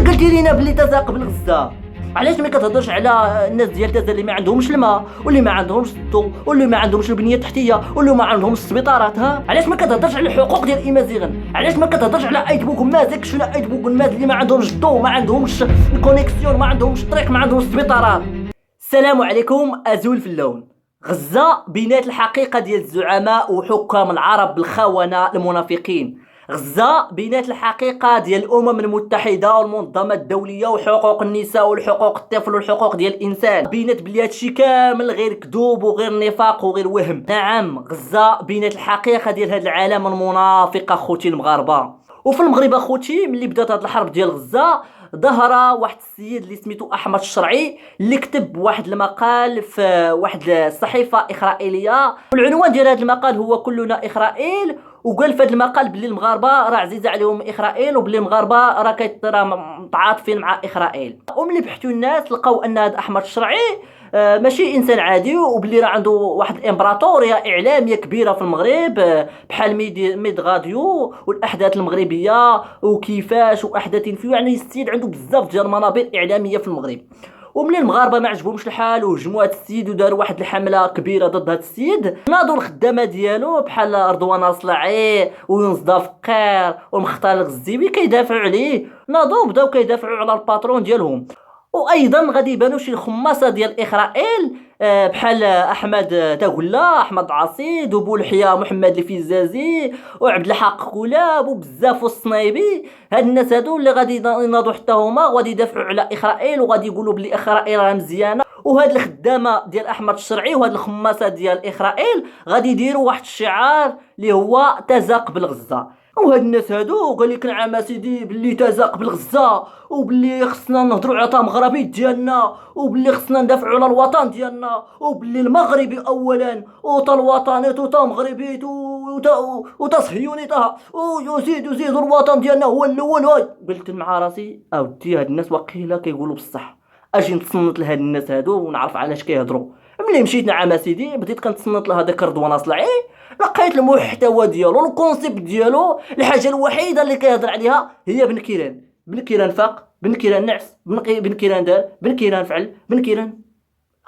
قلتي لينا بلي تزاق بالغزه، علاش ما كتهضرش على الناس ديال تازا اللي ما عندهمش الماء واللي ما عندهمش الضوء واللي ما عندهمش البنيه التحتيه واللي ما عندهمش السبيطارات؟ ها علاش ما كتهضرش على الحقوق ديال الامازيغن؟ علاش ما كتهضرش على ايت بوك مازك شولا ايت بوك الماز اللي ما عندهمش الضوء، ما عندهمش الكونيكسيون، ما عندهمش الطريق، ما عندهمش السبيطارات؟ السلام عليكم. ازول في اللون. غزه بينات الحقيقه ديال الزعماء وحكام العرب بالخونه المنافقين. غزة بينات الحقيقة ديال الأمم المتحدة والمنظمة الدولية وحقوق النساء والحقوق الطفل والحقوق ديال الإنسان. بينات بلي هادشي كامل غير كذوب وغير نفاق وغير وهم. نعم، غزة بينات الحقيقة ديال هاد العالم المنافق أخوتي المغاربة. وفي المغرب أخوتي ملي بدات هاد الحرب ديال غزة ظهر واحد السيد اللي سميتو احمد الشرعي اللي كتب واحد المقال في واحد الصحيفه اخرائيليه، والعنوان ديال هذا المقال هو كلنا اسرائيل. وقال في هذا المقال بلي المغاربه راه عزيزه عليهم اسرائيل وبلي المغاربه راه متعاطفين مع اسرائيل. وملي بحثوا الناس لقاو ان هذا احمد الشرعي ماشي انسان عادي، وبلي راه عنده واحد الامبراطوريه اعلاميه كبيره في المغرب بحال ميد غاديو والاحداث المغربيه وكيفاش واحداث فيو. يعني السيد عنده بزاف ديال المنابر اعلاميه في المغرب. وملي المغاربه ما عجبهمش الحال وهجموا هذا السيد وداروا واحد الحمله كبيره ضد هذا السيد، ناضوا الخدامه ديالو بحال رضوان اصلعي ويونس دافقير ومختار الغزيبي كيدافعوا عليه، ناضوا بداو كيدافعوا على الباترون ديالهم. وايضا غادي يبانوا شي خماسه ديال اسرائيل بحال احمد تاغلا، احمد عصيد وبولحياه محمد الفيزازي وعبد الحق كولاب وبزاف الصنايبي. هاد الناس هادو اللي غادي يناضوا حتى هما وغادي يدافعوا على اسرائيل وغادي يقولوا بلي اسرائيل راه مزيانه. وهاد الخدامه ديال احمد الشرعي وهاد الخماسه ديال اسرائيل غادي يديروا واحد الشعار اللي هو تزاق بالغزه. وهاد الناس هادو قال لك نعم سيدي بلي تزاق بالغزه وبلي خصنا نهضروا على تا مغربي ديالنا وبلي خصنا ندافعوا على الوطن ديالنا وبلي المغربي اولا وتا الوطنيت وتا مغربيت وتا صهيونيت ويزيد الوطن ديالنا هو الاول. قلت مع راسي اودي هاد الناس واقيلا كيقولوا بصح، اجي نتصنت لهاد الناس هادو ونعرف علاش كيهضروا. ملي مشيت نعم سيدي بديت كنتصنت لهذاك رضوان اصلعي، لقيت المحتوى ديالو الكونسيبت ديالو الحاجه الوحيده اللي كيهضر عليها هي بن كيران. بن كيران فاق، بن كيران نعس، بن كيران دار، بن كيران فعل، بن كيران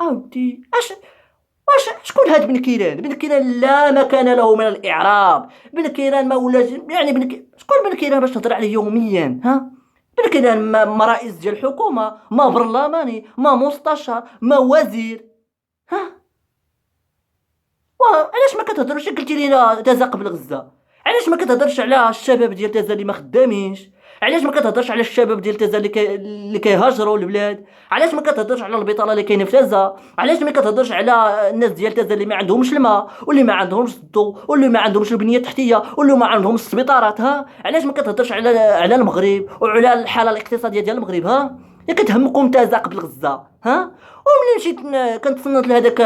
اودي واش شكون هاد بن كيران؟ بن كيران لا مكان له من الاعراب. بن كيران ما ولاش يعني شكون بن كيران باش تهضر عليه يوميا؟ ها بن كيران ما رئيس ديال الحكومه، ما برلماني، ما مستشار، ما وزير. ها علاش ما كتهضرش؟ قلتي لينا تزاق بالغزه، علاش ما كتهضرش على الشباب ديال تازا اللي ما خدامينش؟ علاش ما كتهضرش على الشباب ديال تازا اللي كيهاجروا البلاد؟ علاش ما كتهضرش على البطاله اللي كاينه في تازا؟ علاش ما كتهضرش على الناس ديال تازا اللي ما عندهمش الماء واللي ما عندهمش الضوء واللي ما عندهمش البنيه التحتيه واللي ما عندهمش السبيطارات؟ ها علاش ما كتهضرش على المغرب وعلى الحاله الاقتصاديه ديال المغرب؟ ها يا كتهمكم تزاق بالغزه. ها وملي مشيت كنتصنت لهذاك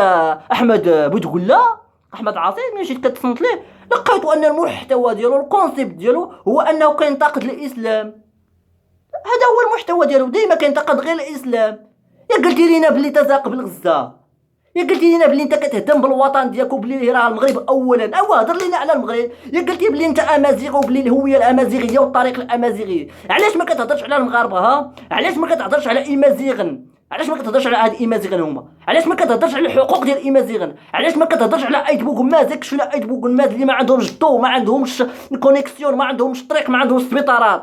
احمد بوتقله احمد عاصي، ملي مشيت كتصنت ليه لقيت ان المحتوى ديالو الكونسيبت ديالو هو انه كينتقد الاسلام. هذا هو المحتوى ديالو، ديما كينتقد غير الاسلام. يا قلتي لينا بلي تزاق بالغزه، يا قلتي لينا بلي انت كتهتم بالوطن ديالك وبلي راه المغرب اولا. هضر لينا على المغرب. يا قلتي بلي انت امازيغي وبلي الهويه الامازيغيه والطريق الامازيغي. علاش ما كتهضرش على المغاربه؟ ها علاش ما كتهضرش على ايمازيغن؟ علاش ما كتهضرش على هاد ايمازيغن هما؟ علاش ما كتهضرش على الحقوق ديال ايمازيغن؟ علاش ما كتهضرش على ايت بوك مازك شولا ايت بوك الماز اللي ما عندهمش الضوء، ما عندهمش الكونيكسيون، ما عندهمش الطريق، ما عندهمش السبيطارات؟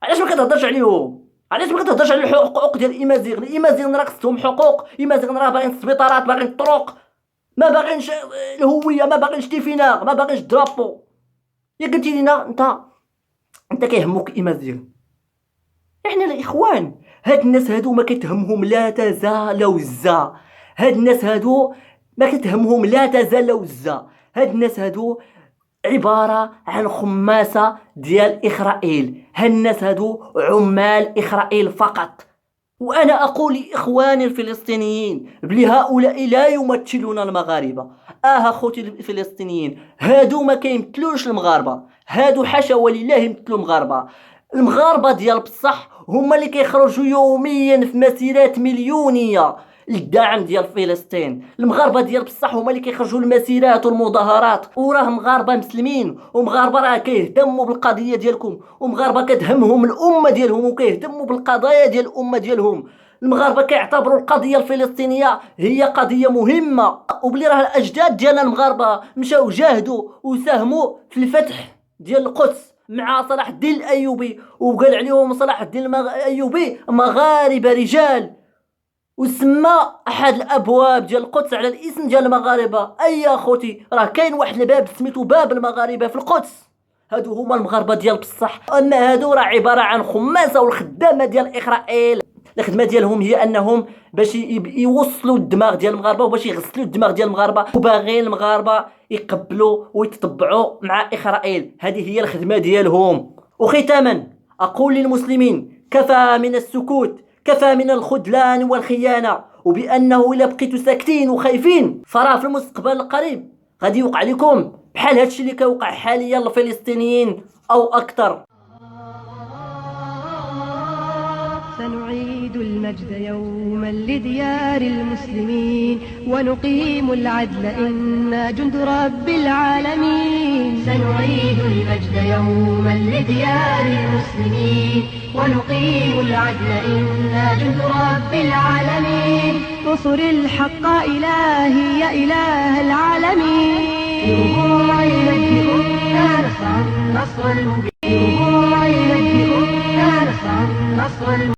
علاش ما كتهضرش عليهم؟ علاش ما كتهضرش على الحقوق ديال ايمازيغن راه خصهم حقوق. ايمازيغن راه باغيين السبيطارات، باغيين الطرق، ما باغينش الهويه، ما باغينش تيفيناغ، ما باغينش درابو. يا قلتي لينا انت كيهموك ايمازيغن. احنا الاخوان هاد الناس هادو ما كتهمهم لا تزال وزا. هاد الناس هادو ما كتهمهم لا تزال وزا. هاد الناس هادو عبارة عن خماسة ديال إسرائيل. هاد الناس هادو عمال إسرائيل فقط. وأنا أقول لإخواني الفلسطينيين بلي هؤلاء لا يمثلون المغاربة. أخوتي الفلسطينيين هادو ما كيمثلوش المغاربة، هادو حاشا ولله يمثلوا المغاربة. المغاربة ديال بصح هما اللي كيخرجوا يوميا في مسيرات مليونية للدعم ديال فلسطين. المغاربه ديال بصح هما اللي كيخرجوا المسيرات والمظاهرات، وراه مغاربه مسلمين ومغاربه راه كيهتموا بالقضيه ديالكم، ومغاربه كتهمهم الامه ديالهم وكيهتموا بالقضايا ديال الامه ديالهم. المغاربه كيعتبروا القضيه الفلسطينيه هي قضيه مهمه، وبلي راه الاجداد ديالنا المغاربه مشاو جاهدوا وساهموا في الفتح ديال القدس مع صلاح الدين الايوبي، وقال عليهم صلاح الدين الايوبي مغاربه رجال، وسمى احد الابواب ديال القدس على الاسم ديال المغاربه. اي اخوتي راه كاين واحد الباب سميتو باب المغاربه في القدس، هادو هما المغاربه ديال بصح. اما هادو راه عباره عن خماسه والخدامه ديال اسرائيل. الخدمه ديالهم هي انهم باش يوصلوا الدماغ ديال المغاربه وباش يغسلوا الدماغ ديال المغاربه، وباغيين المغاربه يقبلوا ويتطبعوا مع اسرائيل. هذه هي الخدمه ديالهم. وختاما اقول للمسلمين: كفى من السكوت، كفى من الخذلان والخيانه، وبانه الا بقيتوا ساكتين وخايفين فراه في المستقبل القريب غادي يوقع لكم بحال هادشي اللي كيوقع حاليا للفلسطينيين او اكثر. سنعيد المجد يوما لديار المسلمين، ونقيم العدل إنا جند رب العالمين. سنعيد المجد يوما لديار المسلمين، ونقيم العدل إنا جند رب العالمين. انصر الحق إلهي يا إله العالمين. برجوع المجد كنا نسعى النصر المبين.